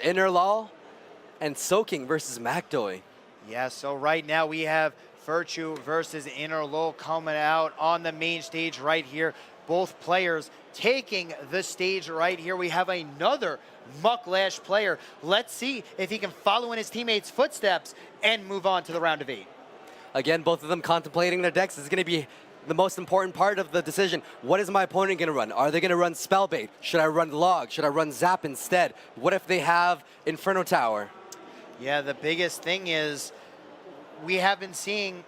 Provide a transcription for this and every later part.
Innerlol and Soaking versus McDoy. Yeah, so right now we have Ferchu versus Innerlol coming out on the main stage right here. Both players taking the stage right here. We have another Mucklash player. Let's see if he can follow in his teammates' footsteps and move on to the round of 8. Again, both of them contemplating their decks. This is going to be the most important part of the decision. What is my opponent going to run? Are they going to run Spellbait? Should I run Log? Should I run Zap instead? What if they have Inferno Tower? Yeah, the biggest thing is we have been seeing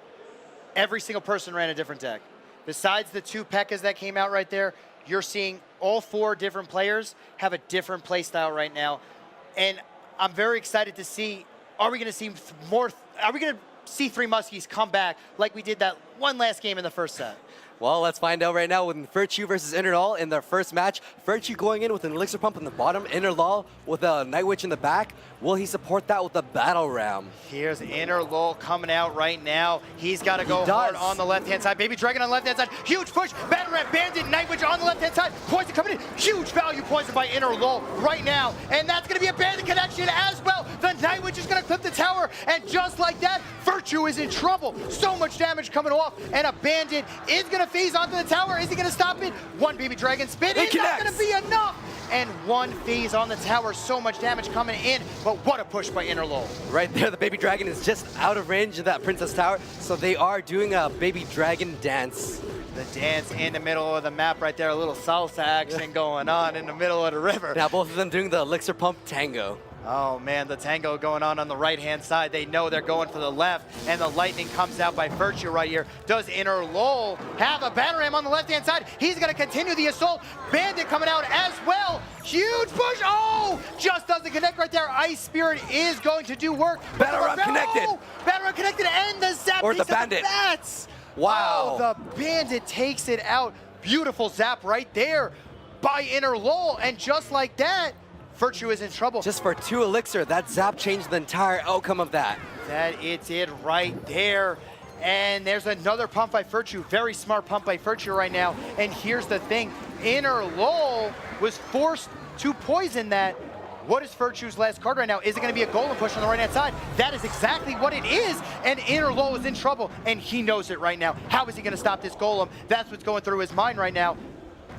every single person ran a different deck. Besides the 2 P.E.K.K.A.s that came out right there, you're seeing all 4 different players have a different play style right now. And I'm very excited to see, are we going to see more, are we going to see 3 Muskies come back like we did that one last game in the first set? Well, let's find out right now with Ferchu versus Innerlol in their first match. Ferchu going in with an Elixir Pump in the bottom, Innerlol with a Night Witch in the back. Will he support that with a Battle Ram? Here's Innerlol coming out right now. He's got to go hard on the left-hand side. Baby Dragon on the left-hand side. Huge push. Battle Ram, Bandit, Night Witch on the left-hand side. Poison coming in. Huge value poison by Innerlol right now. And that's going to be a Bandit connection as well. The Night Witch is going to clip the tower. And just like that, Ferchu is in trouble. So much damage coming off. And a Bandit is going to phase onto the tower. Is he going to stop it? One Baby Dragon spin is not going to be enough. And 1 phase on the tower. So much damage coming in. But what a push by Innerlol. Right there, the Baby Dragon is just out of range of that Princess Tower. So they are doing a Baby Dragon dance. The dance in the middle of the map right there. A little salsa action going on in the middle of the river. Now both of them doing the Elixir Pump Tango. Oh man, the tango going on the right-hand side. They know they're going for the left, and the lightning comes out by Ferchu right here. Does Innerlol have a Battle Ram on the left-hand side? He's gonna continue the assault. Bandit coming out as well. Huge push, oh! Just doesn't connect right there. Ice Spirit is going to do work. Battle Ram connected. Battle Ram connected, and the Zap or the Bandit. Wow. Oh, the Bandit takes it out. Beautiful Zap right there by Innerlol, and just like that, Ferchu is in trouble. Just for 2 Elixir, that Zap changed the entire outcome of that. That it's it right there. And there's another pump by Ferchu. Very smart pump by Ferchu right now. And here's the thing. Innerlol was forced to poison that. What is Ferchu's last card right now? Is it going to be a golem push on the right-hand side? That is exactly what it is. And Innerlol is in trouble, and he knows it right now. How is he going to stop this golem? That's what's going through his mind right now.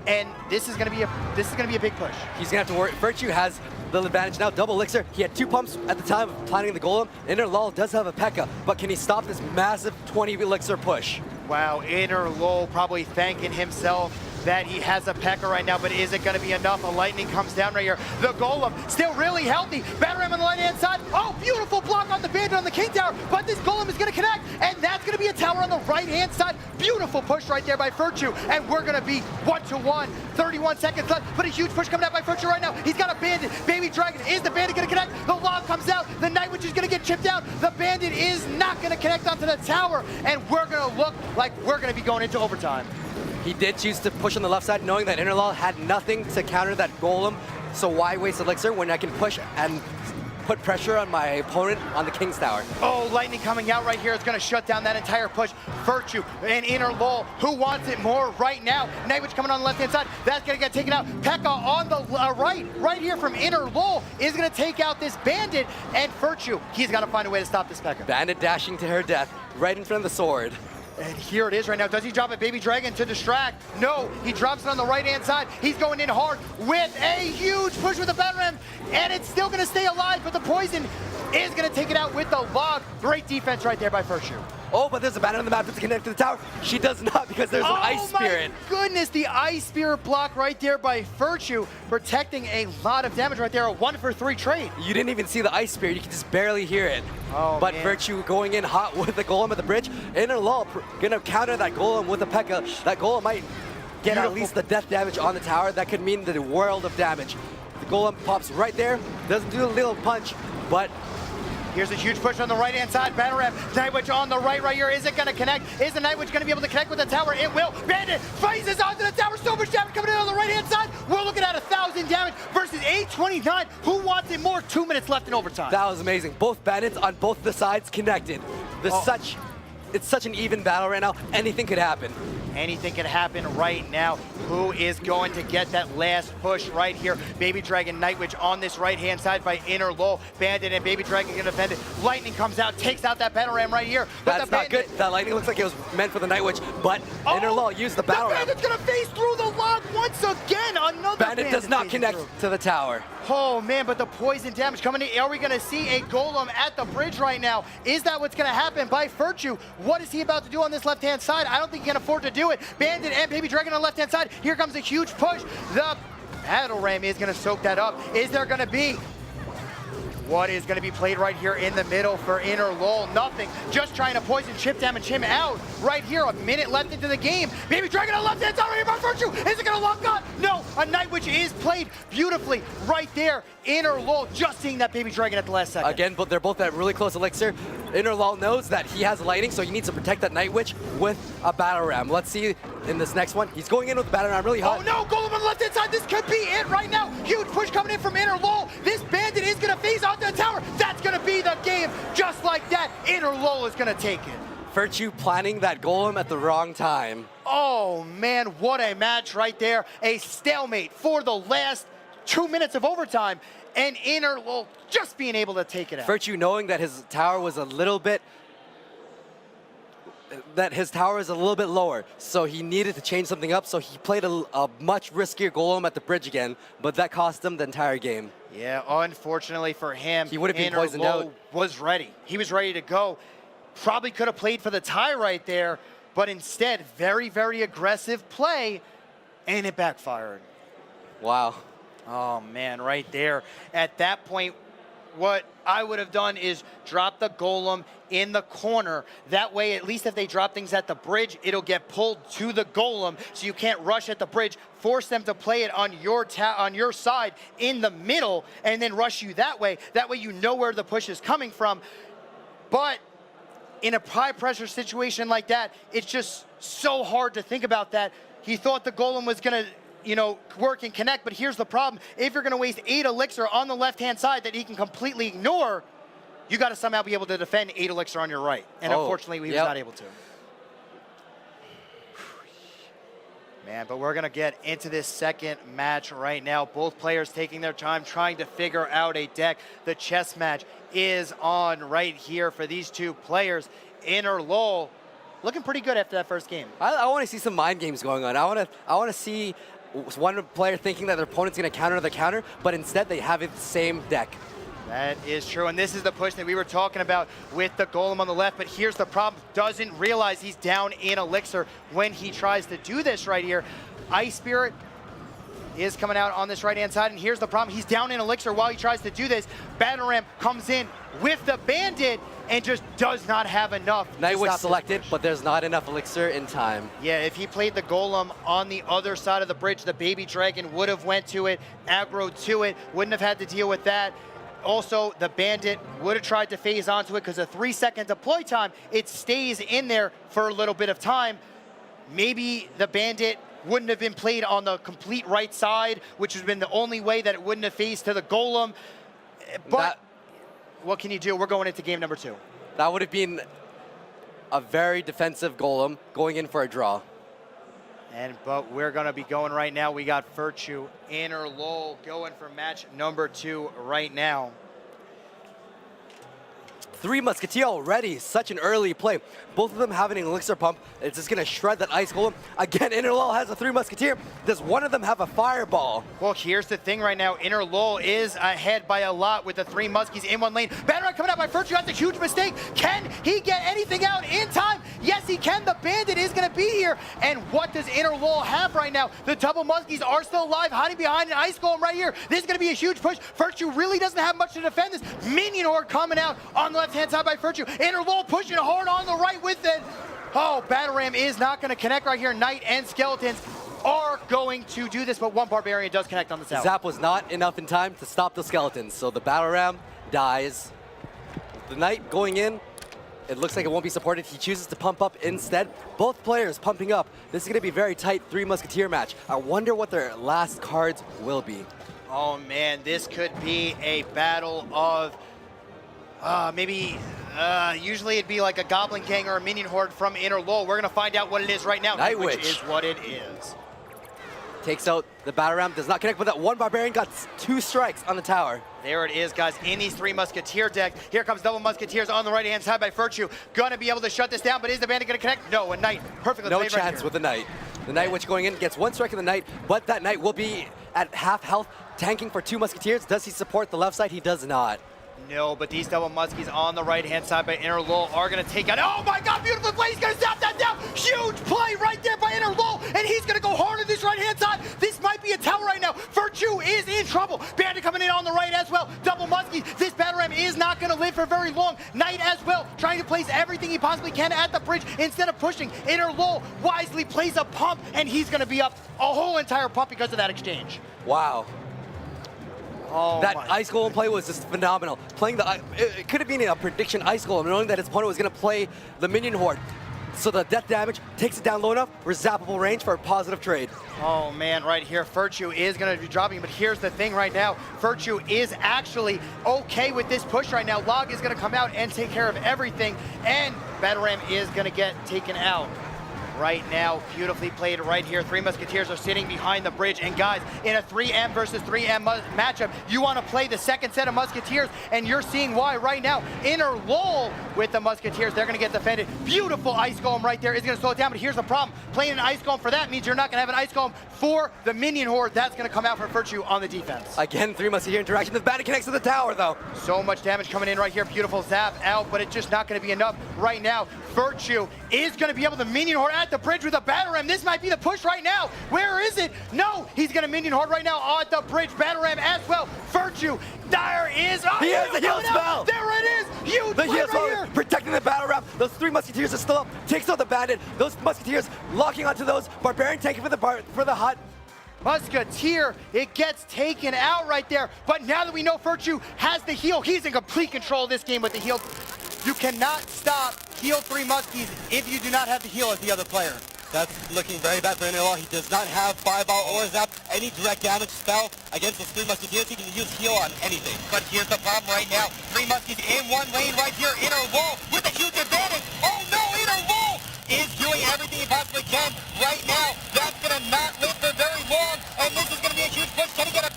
And this is gonna be a big push. He's gonna have to worry. Ferchu has the advantage now. Double Elixir. He had 2 pumps at the time of planning the golem. Innerlol does have a P.E.K.K.A., but can he stop this massive 20 Elixir push? Wow, Innerlol probably thanking himself that he has a P.E.K.K.A. right now, but is it going to be enough? A lightning comes down right here. The golem still really healthy. Battle Ram on the right-hand side. Oh, beautiful block on the Bandit on the King Tower, but this golem is going to connect, and that's going to be a tower on the right-hand side. Beautiful push right there by Ferchu, and we're going to be 1-1. 31 seconds left, but a huge push coming out by Ferchu right now. He's got a Bandit. Baby Dragon. Is the Bandit going to connect? The log comes out. The Night Witch is going to get chipped out. The Bandit is not going to connect onto the tower, and we're going to look like we're going to be going into overtime. He did choose to push on the left side, knowing that Innerlol had nothing to counter that golem. So why waste Elixir when I can push and put pressure on my opponent on the King's Tower? Oh, lightning coming out right here is going to shut down that entire push. Ferchu and Innerlol, who wants it more right now? Night Witch coming on the left-hand side. That's going to get taken out. P.E.K.K.A. on the right here from Innerlol is going to take out this Bandit. And Ferchu, he's got to find a way to stop this P.E.K.K.A. Bandit dashing to her death right in front of the sword. And here it is right now. Does he drop a Baby Dragon to distract? No, he drops it on the right-hand side. He's going in hard with a huge push with the Battle Ram, and it's still going to stay alive, but the poison is going to take it out with the log. Great defense right there by Ferchu. Oh, but there's a Bandit on the map to connect to the tower. She does not because there's an Ice Spirit. Oh my goodness, the Ice Spirit block right there by Ferchu, protecting a lot of damage right there. A 1-for-3 trade. You didn't even see the Ice Spirit. You can just barely hear it. Oh, but man. Ferchu going in hot with the golem at the bridge. Innerlol gonna counter that golem with a P.E.K.K.A. That golem might get at least the death damage on the tower. That could mean the world of damage. The golem pops right there. Doesn't do a little punch, but here's a huge push on the right-hand side. Battle Ram, Night Witch on the right here. Is it going to connect? Is the Night Witch going to be able to connect with the tower? It will. Bandit phases onto the tower. So much damage coming in on the right-hand side. We're looking at 1,000 damage versus 829. Who wants it more? 2 minutes left in overtime. That was amazing. Both Bandits on both the sides connected. It's such an even battle right now. Anything could happen. anything can happen right now. Who is going to get that last push right here? Baby Dragon Nightwitch on this right-hand side by Innerlol. Bandit and Baby Dragon can defend it. Lightning comes out, takes out that Battle Ram right here. But That's not good. That Lightning looks like it was meant for the Nightwitch, but Innerlol used the Battle Ram. Bandit's gonna face through the log once again. Another Bandit does not connect to the tower. Oh man, but the poison damage coming in. Are we gonna see a golem at the bridge right now? Is that what's gonna happen by Ferchu? What is he about to do on this left-hand side? I don't think he can afford to do it. Bandit and Baby Dragon on the left-hand side. Here comes a huge push. The Battle Ram is gonna soak that up. Is there gonna be what is going to be played right here in the middle for Innerlol? Nothing. Just trying to poison chip damage him out right here. A minute left into the game. Baby Dragon on the left hand side right here by Ferchu. Is it going to lock on? No. A Nightwitch is played beautifully right there. Innerlol just seeing that Baby Dragon at the last second. Again, but they're both at really close elixir. Innerlol knows that he has lightning, so he needs to protect that Nightwitch with a Battle Ram. Let's see in this next one. He's going in with the Battle Ram really hot. Oh no, Golem on the left hand side. This could be it right now. Huge push coming in from Innerlol. This Bandit is going to phase onto the tower. That's going to be the game. Just like that, Innerlol is going to take it. Ferchu planning that Golem at the wrong time. Oh man, what a match right there. A stalemate for the last 2 minutes of overtime, and Innerlol just being able to take it out. Ferchu knowing that his tower was a little bit lower, so he needed to change something up, so he played a much riskier Golem at the bridge again, but that cost him the entire game. Yeah, unfortunately for him, he would have been poisoned out. Was ready. He was ready to go. Probably could have played for the tie right there, but instead, very, very aggressive play, and it backfired. Wow. Oh man, right there. At that point, what I would have done is drop the Golem in the corner. That way, at least if they drop things at the bridge, it'll get pulled to the Golem, so you can't rush at the bridge. Force them to play it on your side in the middle, and then rush you that way. That way, you know where the push is coming from. But in a high-pressure situation like that, it's just so hard to think about that. He thought the Golem was gonna, work and connect, but here's the problem. If you're gonna waste 8 elixir on the left-hand side that he can completely ignore, you gotta somehow be able to defend 8 elixir on your right. And unfortunately, he was not able to. Man, but we're gonna get into this second match right now. Both players taking their time trying to figure out a deck. The chess match is on right here for these two players. Innerlol looking pretty good after that first game. I want to see some mind games going on. I want to see one player thinking that their opponent's going to counter the counter, but instead they have the same deck. That is true, and this is the push that we were talking about with the Golem on the left, but here's the problem. Doesn't realize he's down in elixir when he tries to do this right here. Ice Spirit is coming out on this right-hand side, and here's the problem. He's down in elixir while he tries to do this. Battle Ram comes in with the Bandit and just does not have enough. Nightwitch selected, but there's not enough elixir in time. Yeah, if he played the Golem on the other side of the bridge, the Baby Dragon would have went to it, aggroed to it, wouldn't have had to deal with that. Also, the Bandit would have tried to phase onto it because a 3-second deploy time, it stays in there for a little bit of time. Maybe the Bandit wouldn't have been played on the complete right side, which has been the only way that it wouldn't have phased to the Golem. But what can you do? We're going into game number 2. That would have been a very defensive Golem going in for a draw. But we're going to be going right now. We got Ferchu, Innerlol going for match number 2 right now. 3 Musketeer already, such an early play. Both of them having an elixir pump. It's just gonna shred that Ice Golem. Again, Innerlol has a 3 Musketeer. Does one of them have a Fireball? Well, here's the thing right now. Innerlol is ahead by a lot with the 3 Muskies in one lane. Battle coming out by Ferchu. That's a huge mistake. Can he get anything out in time? Yes, he can. The Bandit is gonna be here. And what does Innerlol have right now? The double Muskies are still alive, hiding behind an Ice Golem right here. This is gonna be a huge push. Ferchu really doesn't have much to defend this. Minion Horde coming out on the left-hand side by Ferchu. Innerlol pushing hard on the right with it. Oh, Battle Ram is not going to connect right here. Knight and Skeletons are going to do this, but one Barbarian does connect on the tower. Zap was not enough in time to stop the Skeletons, so the Battle Ram dies. The Knight going in, it looks like it won't be supported. He chooses to pump up instead. Both players pumping up. This is going to be a very tight 3 Musketeer match. I wonder what their last cards will be. Oh man, this could be a battle of Usually it'd be like a Goblin Gang or a Minion Horde from Innerlol. We're going to find out what it is right now, which is what it is. Takes out the Battle Ram, does not connect, but that one Barbarian got 2 strikes on the tower. There it is, guys, in these 3 Musketeer deck. Here comes double Musketeers on the right-hand side by Ferchu. Gonna be able to shut this down, but is the Bandit gonna connect? No, a Knight. Perfectly No played chance right with the Knight. The Knight, which going in, gets 1 strike of the Knight, but that Knight will be at half health, tanking for 2 Musketeers. Does he support the left side? He does not. No, but these double Muskies on the right-hand side by Innerlol are going to take out. Oh my God, beautiful play. He's going to zap that down. Huge play right there by Innerlol, and he's going to go hard on this right-hand side. This might be a tower right now. Ferchu is in trouble. Bandit coming in on the right as well. Double Muskies. This Battle Ram is not going to live for very long. Knight as well, trying to place everything he possibly can at the bridge instead of pushing. Innerlol wisely plays a pump, and he's going to be up a whole entire pump because of that exchange. Wow. Oh, that Ice Golem play was just phenomenal. Playing it could have been a prediction Ice Golem, knowing that his opponent was going to play the Minion Horde. So the death damage takes it down low enough for zappable range for a positive trade. Oh man, right here, Ferchu is going to be dropping, but here's the thing right now. Ferchu is actually okay with this push right now. Log is going to come out and take care of everything, and Battle Ram is going to get taken out. Right now, beautifully played right here. 3 Musketeers are sitting behind the bridge. And guys, in a 3M versus 3M matchup, you want to play the second set of Musketeers, and you're seeing why right now. Innerlol with the Musketeers, they're going to get defended. Beautiful Ice Golem right there is going to slow it down, but here's the problem. Playing an Ice Golem for that means you're not going to have an Ice Golem for the Minion Horde. That's going to come out for Ferchu on the defense. Again, 3 Musketeer interaction. The Bandit connects to the tower, though. So much damage coming in right here. Beautiful zap out, but it's just not going to be enough right now. Ferchu is going to be able to Minion Horde at the bridge with a Battle Ram. This might be the push right now. Where is it? No, he's going to Minion Horde right now at the bridge. Battle Ram as well. Ferchu, there is. Oh, he has the heal spell. There it is. Huge the heal spell right protecting the Battle Ram. Those 3 Musketeers are still up. Takes out the Bandit. Those Musketeers locking onto those. Barbarian tanking for the hut. Musketeer, it gets taken out right there. But now that we know Ferchu has the heal, he's in complete control of this game with the heal. You cannot stop heal 3 Muskies if you do not have the heal as the other player. That's looking very bad for Innerlol. He does not have Fireball or Zap, any direct damage spell against those 3 Musketeers. He can use heal on anything. But here's the problem right now. 3 Muskies in one lane right here. Innerlol with a huge advantage. Oh no, Innerlol is doing everything he possibly can right now. That's going to not live for very long. And this is going to be a huge push. Can he get a...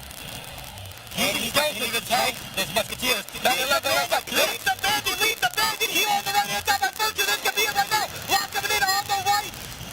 And he goes to the tag. There's Musketeers. Leave the bandit, leave the bandit. Heal on the right-hand side by Ferchu. This could be it right now. Lock coming in on the right.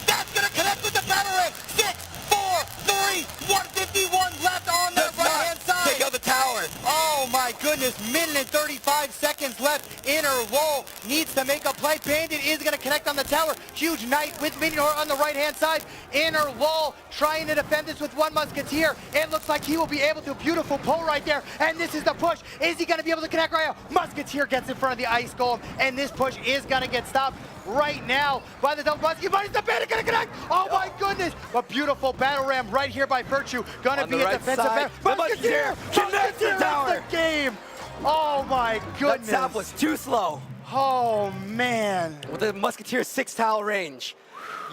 That's going to connect with the Battle Ram. 6, 4, 3, 151 left on the right-hand side. Take out the tower. Oh my goodness, minute and 35 seconds left. Innerlol needs to make a play. Bandit is going to connect on the tower. Huge Knight with Minion Horde on the right-hand side. Innerlol trying to defend this with 1 Musketeer. It looks like he will be able to. Beautiful pull right there. And this is the push. Is he going to be able to connect right now? Musketeer gets in front of the Ice Golem. And this push is going to get stopped right now by the double Muskie. But is the Bandit going to connect? Oh my goodness. A beautiful Battle Ram right here by Ferchu. Going to be a defensive battle. Musketeer connects the tower. The game. Oh my goodness. That zap was too slow. Oh man. With the Musketeer's 6 tile range,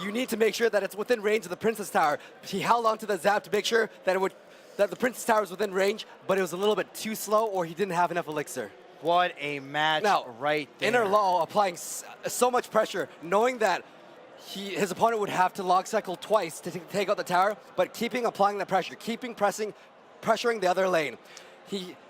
you need to make sure that it's within range of the Princess Tower. He held onto the zap to make sure that the Princess Tower was within range, but it was a little bit too slow, or he didn't have enough elixir. What a match right there. Innerlol applying so much pressure, knowing that his opponent would have to log cycle twice to take out the tower, but applying the pressure, pressuring the other lane.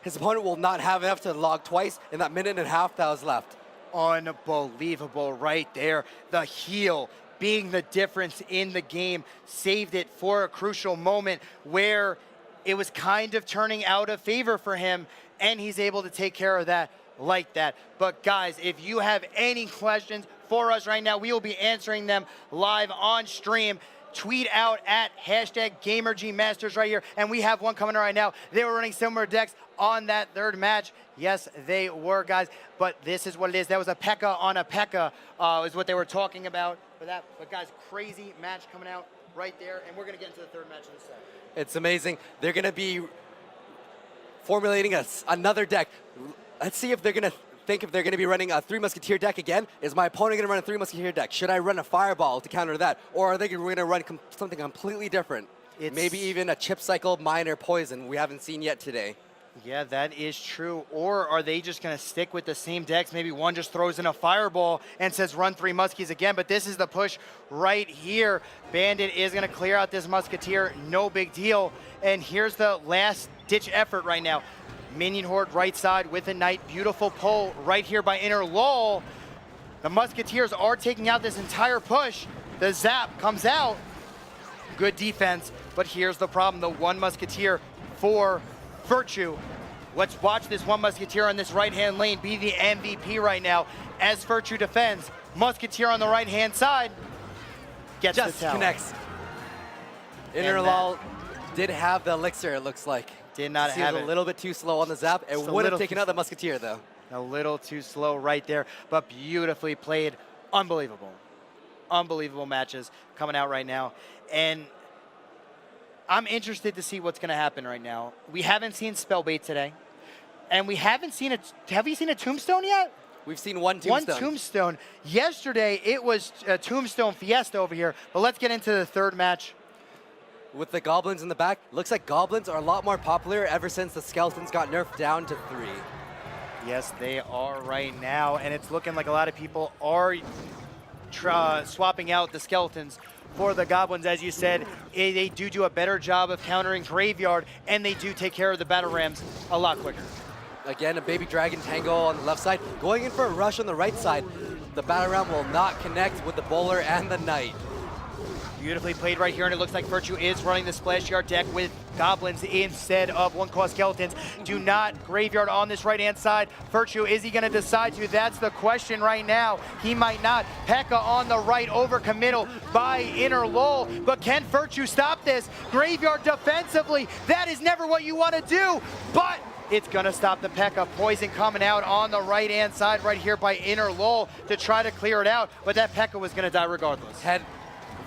His opponent will not have enough to log twice in that minute and a half that was left. Unbelievable right there. The heal being the difference in the game saved it for a crucial moment where it was kind of turning out of favor for him, and he's able to take care of that like that. But guys, if you have any questions for us right now, we will be answering them live on stream. Tweet out at #Gamergy Masters right here, and we have one coming right now. They were running similar decks on that third match. Yes, they were, guys, but this is what it is. That was a P.E.K.K.A. on a P.E.K.K.A. is what they were talking about for that. But guys, crazy match coming out right there, and we're going to get into the third match of the set. It's amazing. They're going to be formulating another deck. Let's see if they're going to think if they're going to be running a 3 Musketeer deck again. Is my opponent going to run a 3 Musketeer deck? Should I run a Fireball to counter that? Or are they going to run something completely different? Maybe even a Chip Cycle, Mine, or Poison we haven't seen yet today. Yeah, that is true. Or are they just going to stick with the same decks? Maybe one just throws in a fireball and says run 3 Muskies again, but this is the push right here. Bandit is going to clear out this Musketeer, no big deal. And here's the last ditch effort right now. Minion Horde right side with a Knight. Beautiful pull right here by Innerlol. The Musketeers are taking out this entire push. The zap comes out. Good defense, but here's the problem. The one Musketeer for Ferchu. Let's watch this one Musketeer on this right-hand lane be the MVP right now as Ferchu defends. Musketeer on the right-hand side gets Just the tower. connects. Innerlol did have the elixir, it looks like. Did not He have was it. a little bit too slow on the zap. It Just a would have little taken too out the Musketeer, though. A little too slow right there, but beautifully played. Unbelievable. Unbelievable matches coming out right now. And I'm interested to see what's going to happen right now. We haven't seen Spellbait today. And we haven't seen have you seen a Tombstone yet? We've seen one Tombstone. One Tombstone. Yesterday, it was a Tombstone Fiesta over here. But let's get into the third match. With the Goblins in the back, looks like Goblins are a lot more popular ever since the Skeletons got nerfed down to 3. Yes, they are right now. And it's looking like a lot of people are swapping out the Skeletons for the Goblins. As you said, they do a better job of countering Graveyard, and they do take care of the Battle Rams a lot quicker. Again, a Baby Dragon Tango on the left side, going in for a rush on the right side. The Battle Ram will not connect with the Bowler and the Knight. Beautifully played right here, and it looks like Ferchu is running the Splash Yard deck with Goblins instead of 1-cost Skeletons. Do not Graveyard on this right-hand side. Ferchu, is he going to decide to? That's the question right now. He might not. P.E.K.K.A on the right, overcommittal by Innerlol. But can Ferchu stop this? Graveyard defensively, that is never what you want to do. But it's going to stop the P.E.K.K.A. Poison coming out on the right-hand side right here by Innerlol to try to clear it out. But that P.E.K.K.A was going to die regardless. Had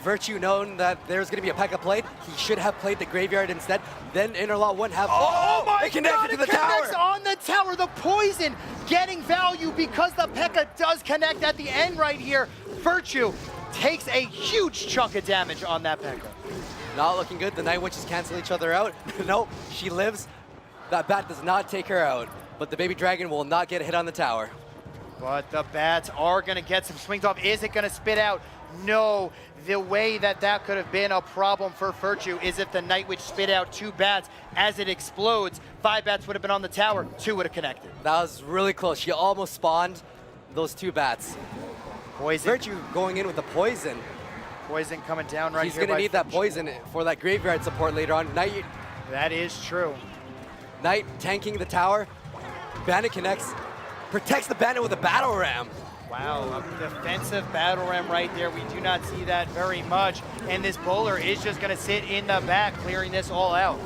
Ferchu known that there's going to be a P.E.K.K.A played, he should have played the Graveyard instead. Then Innerlol wouldn't have. Oh my it connected God, to it the connects tower. on the tower. The Poison getting value because the P.E.K.K.A does connect at the end right here. Ferchu takes a huge chunk of damage on that P.E.K.K.A. Not looking good. The Night Witches cancel each other out. Nope, she lives. That bat does not take her out, but the Baby Dragon will not get hit on the tower. But the bats are going to get some swings off. Is it going to spit out? No. The way that could have been a problem for Ferchu is if the Night Witch spit out 2 bats as it explodes. 5 bats would have been on the tower, 2 would have connected. That was really close. She almost spawned those 2 bats. Poison. Ferchu going in with the poison. Poison coming down right He's here. going to need that poison for that Graveyard support later on. Night, That is true. Knight tanking the tower. Bandit connects. Protects the Bandit with a Battle Ram. Wow, a defensive Battle Ram right there. We do not see that very much. And this bowler is just going to sit in the back, clearing this all out.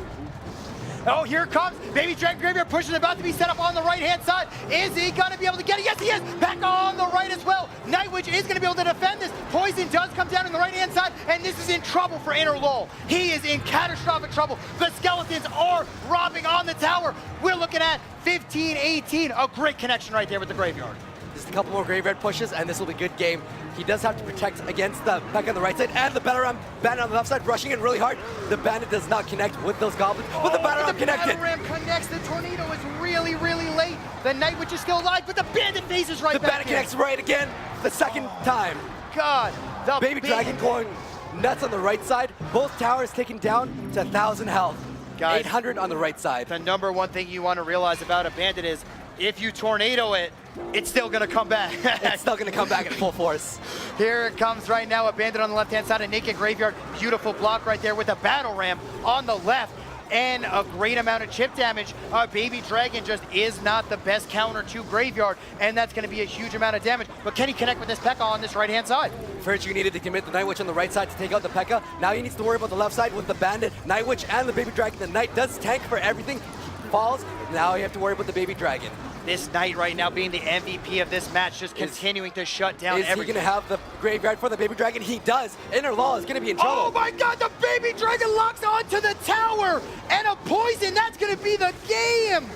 Oh, here it comes. Baby Dragon Graveyard push is about to be set up on the right-hand side. Is he going to be able to get it? Yes, he is. Back on the right as well. Night Witch is going to be able to defend this. Poison does come down on the right-hand side, and this is in trouble for Innerlol. He is in catastrophic trouble. The Skeletons are robbing on the tower. We're looking at 15-18. A great connection right there with the Graveyard. Just a couple more Graveyard pushes, and this will be a good game. He does have to protect against the P.E.K.K.A on the right side, and the Battle Ram Bandit on the left side, rushing in really hard. The Bandit does not connect with those Goblins, but the Battle Ram connected. The Battle Ram connects. The Tornado is really, really late. The Night Witch is still alive, but the Bandit phases right The back Bandit in. connects right again, the second time. God, the Baby Dragon going nuts on the right side. Both towers taken down to 1,000 health. Guys, 800 on the right side. The number one thing you want to realize about a Bandit is if you tornado it, it's still going to come back. It's still going to come back at full force. Here it comes right now. A Bandit on the left-hand side, a Naked Graveyard. Beautiful block right there with a Battle Ram on the left. And a great amount of chip damage. Baby Dragon just is not the best counter to Graveyard, and that's going to be a huge amount of damage. But can he connect with this P.E.K.K.A on this right-hand side? Ferchu needed to commit the Night Witch on the right side to take out the P.E.K.K.A. Now he needs to worry about the left side with the Bandit, Night Witch, and the Baby Dragon. The Knight does tank for everything. He falls. Now you have to worry about the Baby Dragon. This Knight right now being the MVP of this match, just continuing to shut down everything. Is he going to have the Graveyard for the Baby Dragon? He does. Innerlol is going to be in trouble. Oh my God, the Baby Dragon locks onto the tower! And a Poison, that's going to be the game!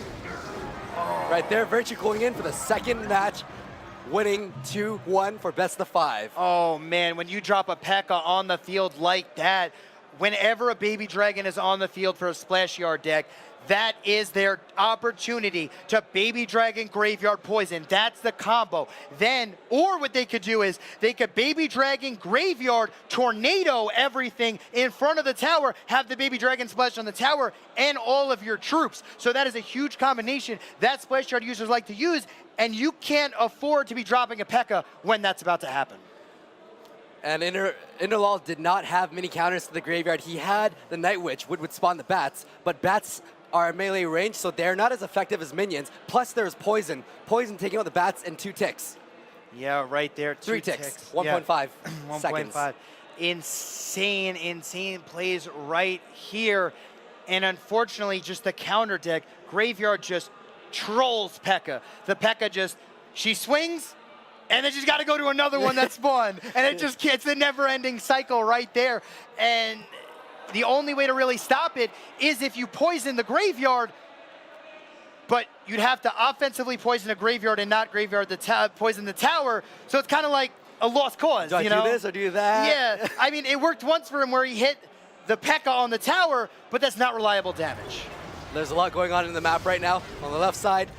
Right there, Ferchu going in for the second match, winning 2-1 for best of 5. Oh man, when you drop a P.E.K.K.A on the field like that, whenever a Baby Dragon is on the field for a Splash Yard deck, that is their opportunity to Baby Dragon Graveyard Poison. That's the combo. Then, or what they could do is they could Baby Dragon Graveyard Tornado everything in front of the tower, have the Baby Dragon splash on the tower and all of your troops. So that is a huge combination that Splash Yard users like to use, and you can't afford to be dropping a P.E.K.K.A when that's about to happen. And Innerlol did not have many counters to the graveyard. He had the Night Witch, which would spawn the bats, but bats are melee range, so they're not as effective as minions. Plus, there's poison. Poison taking out the bats in 2 ticks. Yeah, right there. 3 ticks. 1.5 seconds. 1.5. Insane plays right here. And unfortunately, just the counter deck, Graveyard just trolls P.E.K.K.A. The P.E.K.K.A just, she swings, and then she's got to go to another one that spawned. And it just, it's a never-ending cycle right there. And the only way to really stop it is if you poison the graveyard, but you'd have to offensively poison the graveyard and not poison the tower. So it's kind of like a lost cause. Do I do this or do that? Yeah, I mean, it worked once for him where he hit the P.E.K.K.A on the tower, but that's not reliable damage. There's a lot going on in the map right now. On the left side,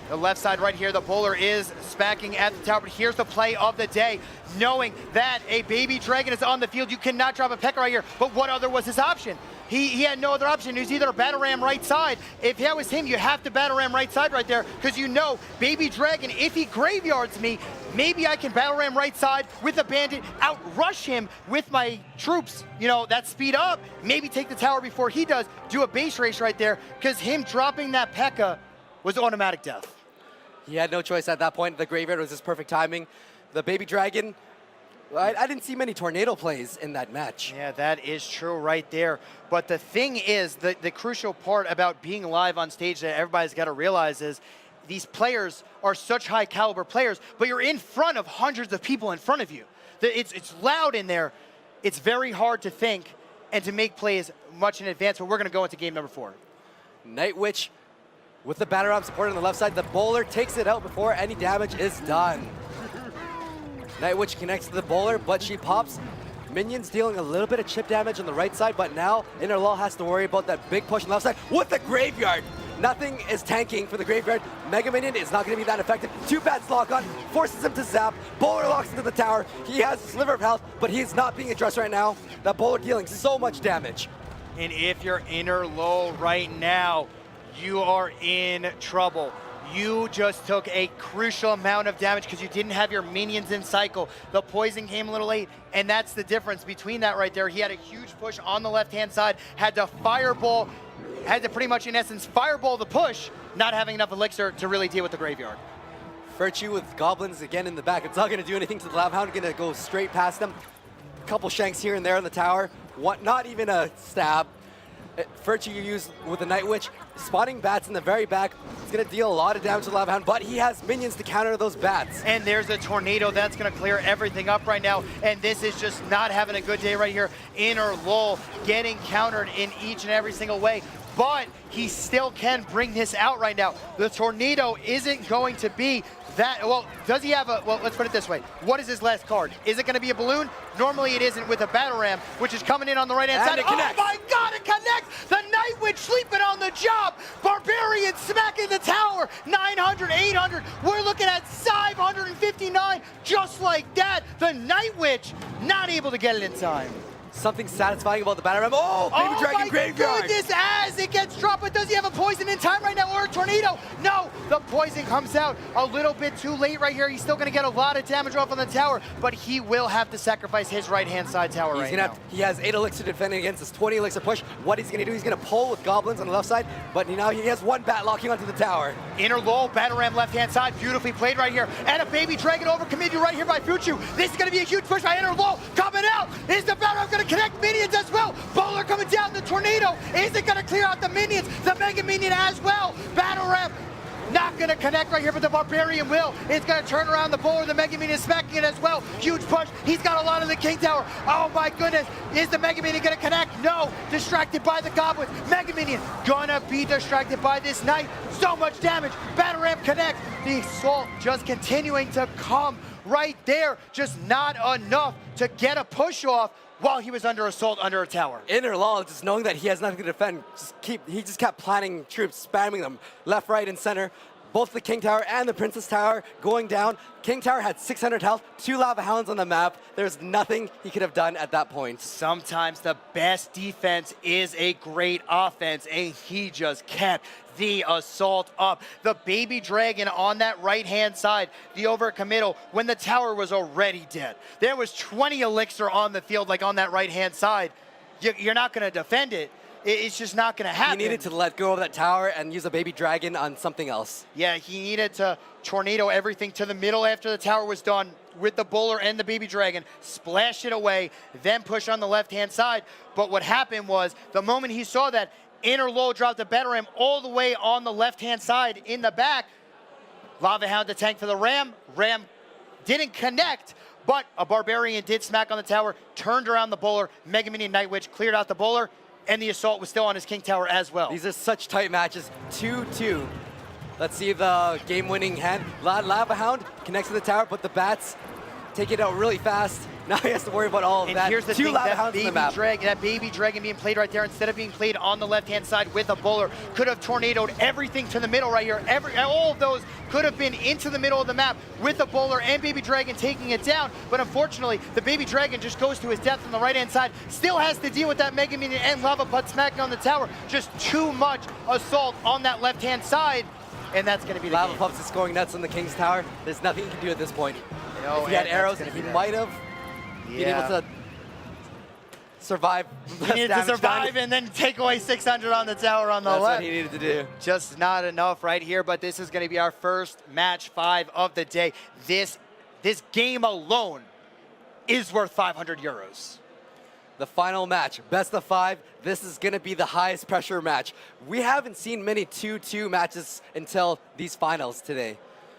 the left side right here, the bowler is smacking at the tower, but here's the play of the day. Knowing that a Baby Dragon is on the field, you cannot drop a P.E.K.K.A right here, but what other was his option? He had no other option. He was either a Battle Ram right side. If that was him, you have to Battle Ram right side right there, because you know, Baby Dragon, if he graveyards me, maybe I can Battle Ram right side with a Bandit, outrush him with my troops, you know, that speed up, maybe take the tower before he does, do a base race right there, because him dropping that P.E.K.K.A was automatic death. he had no choice at that point. The graveyard was his perfect timing. The Baby Dragon, I didn't see many tornado plays in that match. Yeah, that is true right there. But the thing is, the crucial part about being live on stage that everybody's got to realize is these players are such high caliber players, but you're in front of hundreds of people in front of you. It's loud in there. It's very hard to think and to make plays much in advance, but we're going to go into game number 4. Night Witch with the Battle Ram support on the left side. The bowler takes it out before any damage is done. Night Witch connects to the bowler, but she pops. Minions dealing a little bit of chip damage on the right side, but now Innerlol has to worry about that big push on the left side with the graveyard. Nothing is tanking for the graveyard. Mega Minion is not going to be that effective. 2 bats lock on, forces him to zap. Bowler locks into the tower. He has a sliver of health, but he's not being addressed right now. That bowler dealing so much damage. And if you're Innerlol right now, you are in trouble. You just took a crucial amount of damage because you didn't have your minions in cycle. The poison came a little late, and that's the difference between that right there. He had a huge push on the left-hand side, had to fireball, had to pretty much, in essence, fireball the push, not having enough elixir to really deal with the graveyard. Ferchu with goblins again in the back. It's not going to do anything to the Lava Hound. Going to go straight past them. A couple shanks here and there on the tower. Not even a stab. Ferchu you use with the Night Witch, spotting bats in the very back. It's going to deal a lot of damage to the Lava Hound, but he has minions to counter those bats. And there's a tornado that's going to clear everything up right now, and this is just not having a good day right here. Innerlol getting countered in each and every single way, but he still can bring this out right now. The tornado isn't going to be that, well, does he have a, well, let's put it this way. What is his last card? Is it going to be a balloon? Normally it isn't with a Battle Ram, which is coming in on the right-hand side. It connects. Oh my God, it connects! The Night Witch sleeping on the job. Barbarian smacking the tower. 900, 800. We're looking at 559, just like that. The Night Witch not able to get it in time. Something satisfying about the Battle Ram. Oh, Baby Dragon Graveyard! Oh my goodness, as it gets dropped, but does he have a poison in time right now or a tornado? No, the poison comes out a little bit too late right here. He's still gonna get a lot of damage off on the tower, but he will have to sacrifice his right-hand side tower right now. He has 8 elixir defending against this 20 elixir push. What he's gonna do, he's gonna pull with goblins on the left side, but now he has 1 bat locking onto the tower. Innerlol, Battle Ram left-hand side, beautifully played right here. And a Baby Dragon overcommitted right here by Ferchu. This is gonna be a huge push by Innerlol. Coming out, is the Battle Ram gonna connect minions as well? Bowler coming down, the tornado. Is it gonna clear out the minions? The Mega Minion as well. Battle Ram not gonna connect right here, but the Barbarian will. It's gonna turn around the bowler. The Mega Minion is smacking it as well. Huge push. He's got a lot of the King Tower. Oh my goodness. Is the Mega Minion gonna connect? No. Distracted by the Goblins. Mega Minion gonna be distracted by this Knight. So much damage. Battle Ram connects. The assault just continuing to come right there. Just not enough to get a push off. while he was under assault under a tower. Innerlol, just knowing that he has nothing to defend, he just kept planting troops, spamming them left, right, and center. Both the King Tower and the Princess Tower going down. King Tower had 600 health, 2 Lava Hounds on the map. There's nothing he could have done at that point. Sometimes the best defense is a great offense, and he just kept the assault up. The baby dragon on that right-hand side, the overcommittal, when the tower was already dead. There was 20 elixir on the field, like on that right-hand side. You're not going to defend it. It's just not going to happen. He needed to let go of that tower and use a baby dragon on something else. Yeah, he needed to tornado everything to the middle after the tower was done with the bowler and the baby dragon, splash it away, then push on the left-hand side. But what happened was, the moment he saw that, Innerlol dropped the better ram all the way on the left-hand side in the back. Lava Hound to tank for the ram. Ram didn't connect, but a Barbarian did smack on the tower, turned around the bowler, Mega Minion Night Witch cleared out the bowler, and the assault was still on his King Tower as well. These are such tight matches, 2-2. Let's see the game-winning hand. Lava Hound connects to the tower, but the bats take it out really fast. Now he has to worry about all of and that. Here's the 2 thing, Lava that Hounds on the map. baby dragon being played right there, instead of being played on the left-hand side with a bowler, could have tornadoed everything to the middle right here. All of those could have been into the middle of the map with the bowler and baby dragon taking it down. But unfortunately, the baby dragon just goes to his death on the right-hand side. Still has to deal with that Mega Minion and Lava Putt smacking on the tower. Just too much assault on that left-hand side. And that's going to be the Lava game. Pups is going nuts on the King's Tower. There's nothing he can do at this point. No, if he had and arrows, that's he gonna be might have been able to survive. He needed to survive and then take away 600 on the tower on the That's left. what he needed to do. Just not enough right here, but this is going to be our first match 5 of the day. This game alone is worth 500 euros. The final match, best of 5. This is going to be the highest pressure match. We haven't seen many 2-2 matches until these finals today.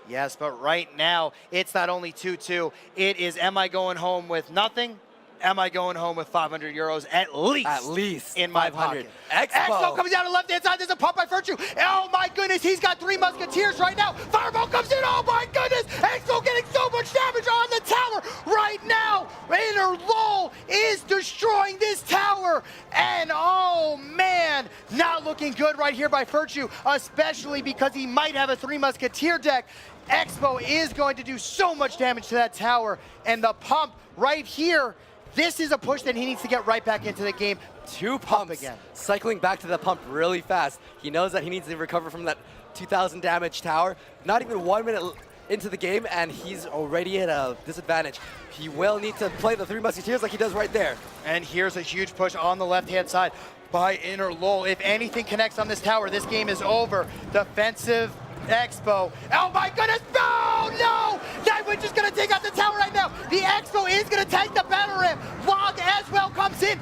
Yes, but right now, it's not only 2-2. It is, am I going home with nothing? Am I going home with 500 euros at least? At least in my 500. pocket. Expo comes down to the left-hand side. There's a pump by Ferchu. Oh my goodness, he's got 3 musketeers right now. Fireball comes in. Oh my goodness, Expo getting so much damage on the tower right now. Innerlol is destroying this tower. And oh man, not looking good right here by Ferchu, especially because he might have a 3 musketeer deck. Expo is going to do so much damage to that tower. And the pump right here, this is a push that he needs to get right back into the game. 2 pumps again. Cycling back to the pump really fast. He knows that he needs to recover from that 2,000 damage tower. Not even 1 minute into the game, and he's already at a disadvantage. He will need to play the 3 musketeers like he does right there. And here's a huge push on the left-hand side by Innerlol. If anything connects on this tower, this game is over. Defensive Expo. Oh my goodness, no! Night Witch is gonna take out the tower right now. The Expo is gonna take the battle ram. Log as well comes in.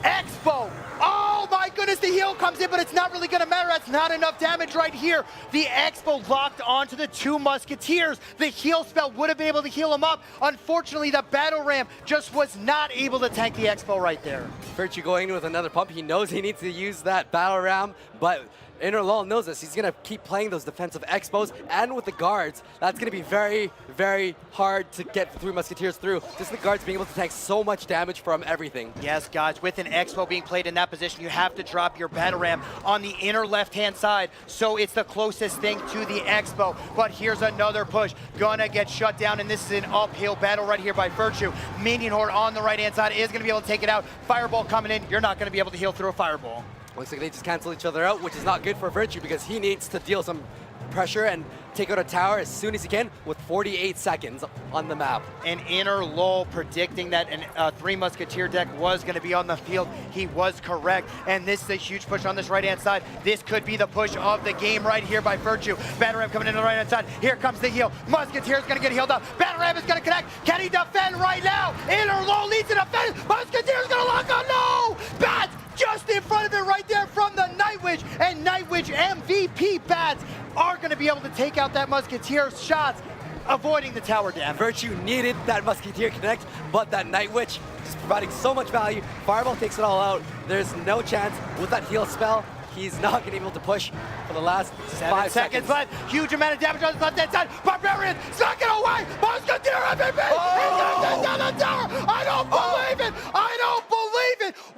Expo. Oh my goodness, the heal comes in, but it's not really gonna matter. That's not enough damage right here. The Expo locked onto the 2 musketeers. The heal spell would have been able to heal him up. Unfortunately, the battle ram just was not able to tank the Expo right there. Ferchu going in with another pump. He knows he needs to use that battle ram, but Innerlol knows this. He's going to keep playing those defensive expos, and with the guards, that's going to be very, very hard to get 3 musketeers through. Just the guards being able to tank so much damage from everything. Yes, guys, with an Expo being played in that position, you have to drop your battle ram on the inner left-hand side, so it's the closest thing to the Expo. But here's another push. Gonna get shut down, and this is an uphill battle right here by Ferchu. Minion Horde on the right-hand side is going to be able to take it out. Fireball coming in. You're not going to be able to heal through a Fireball. Looks like they just cancel each other out, which is not good for Ferchu because he needs to deal some pressure and take out a tower as soon as he can with 48 seconds on the map. And Innerlol predicting that a 3 musketeer deck was going to be on the field. He was correct. And this is a huge push on this right-hand side. This could be the push of the game right here by Ferchu. Bataram coming in on the right-hand side. Here comes the heal. Musketeer's going to get healed up. Bataram is going to connect. Can he defend right now? Innerlol needs to defend. Musketeer's going to lock on. No! Bats just in front of it right there from the Night Witch. And Night Witch MVP Bats are going to be able to take out that Musketeer's shots, avoiding the tower damage. Ferchu needed that Musketeer connect, but that Night Witch just providing so much value. Fireball takes it all out. There's no chance with that heal spell. He's not going to be able to push for the last 5 seconds. Left. Huge amount of damage on the left-hand side. Barbarian sucking away. Musketeer MVP. He's going to take down the tower. I don't believe it. I don't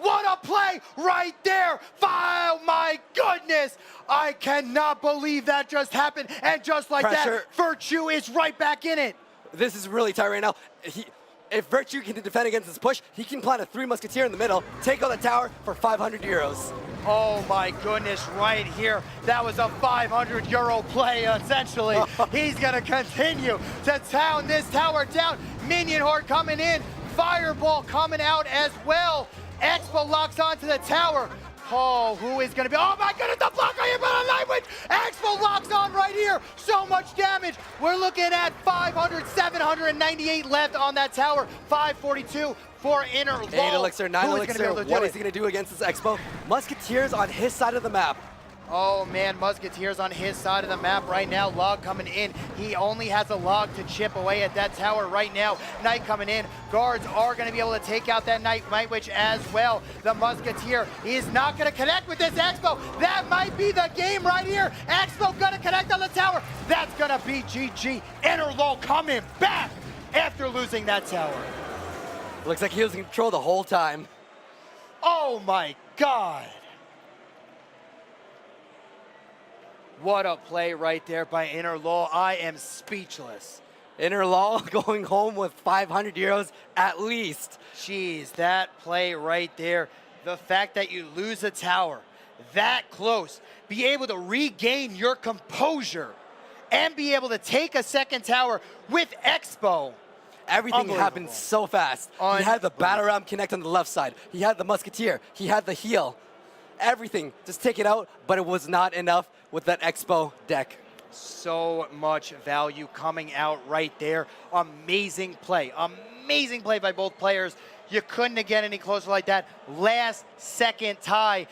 What a play right there. Oh my goodness. I cannot believe that just happened. And just like Pressure. that, Ferchu is right back in it. This is really tight right now. If Ferchu can defend against this push, he can plant a 3 Musketeer in the middle, take out the tower for 500 euros. Oh my goodness, right here. That was a 500 euro play, essentially. He's gonna continue to town this tower down. Minion Horde coming in, Fireball coming out as well. Expo locks onto the tower. Oh, who is gonna be, oh my goodness, the block right here by the Nightwitch! Expo locks on right here, so much damage. We're looking at 500, 798 left on that tower, 542 for Innerlol. 8 elixir, 9 Who is gonna be elixir, able to do what it? is he gonna do against this Expo? Musketeers on his side of the map. Oh man, Musketeers on his side of the map right now. Log coming in. He only has a log to chip away at that tower right now. Knight coming in. Guards are going to be able to take out that Nightwitch as well. The Musketeer is not going to connect with this Expo. That might be the game right here. Expo going to connect on the tower. That's going to be GG. Innerlol coming back after losing that tower. Looks like he was in control the whole time. Oh my God. What a play right there by Innerlol. I am speechless. Innerlol going home with 500 euros at least. Jeez, that play right there. The fact that you lose a tower that close, be able to regain your composure and be able to take a second tower with Expo. Everything happened so fast. He had the battle ram connect on the left side. He had the Musketeer. He had the heal. Everything, just take it out, but it was not enough with that Expo deck. So much value coming out right there. Amazing play by both players. You couldn't get any closer like that. Last second tie.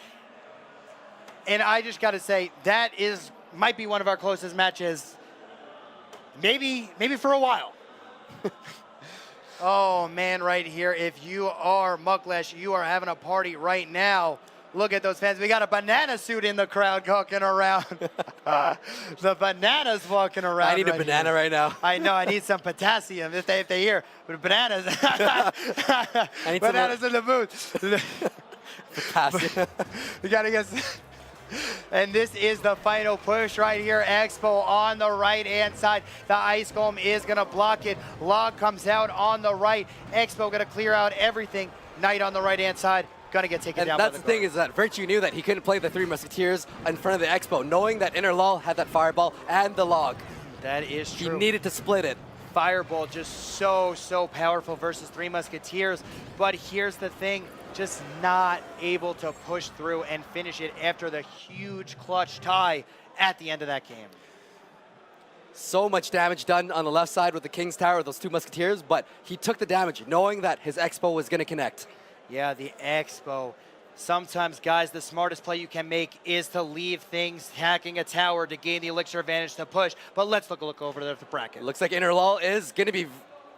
And I just got to say, that might be one of our closest matches, maybe for a while. Oh man, right here, if you are Muklash, you are having a party right now. Look at those fans. We got a banana suit in the crowd walking around. The bananas walking around. I need a banana right now. I know. I need some potassium if they hear. But bananas. I need bananas in the booth. Potassium. We got to get. And this is the final push right here. Expo on the right-hand side. The Ice Golem is going to block it. Log comes out on the right. Expo going to clear out everything. Knight on the right-hand side. Gonna get taken down. That's the thing, is that Ferchu knew that he couldn't play the 3 Musketeers in front of the Expo, knowing that Innerlol had that Fireball and the log. That is true. He needed to split it. Fireball just so powerful versus 3 Musketeers. But here's the thing, just not able to push through and finish it after the huge clutch tie at the end of that game. So much damage done on the left side with the King's Tower with those 2 Musketeers, but he took the damage knowing that his Expo was gonna connect. Yeah, the Expo. Sometimes, guys, the smartest play you can make is to leave things hacking a tower to gain the elixir advantage to push. But let's look over there at the bracket. Looks like Innerlol is going to be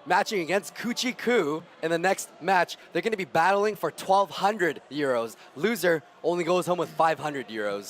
matching against Kuchi Ku in the next match. They're going to be battling for 1,200 euros. Loser only goes home with 500 euros.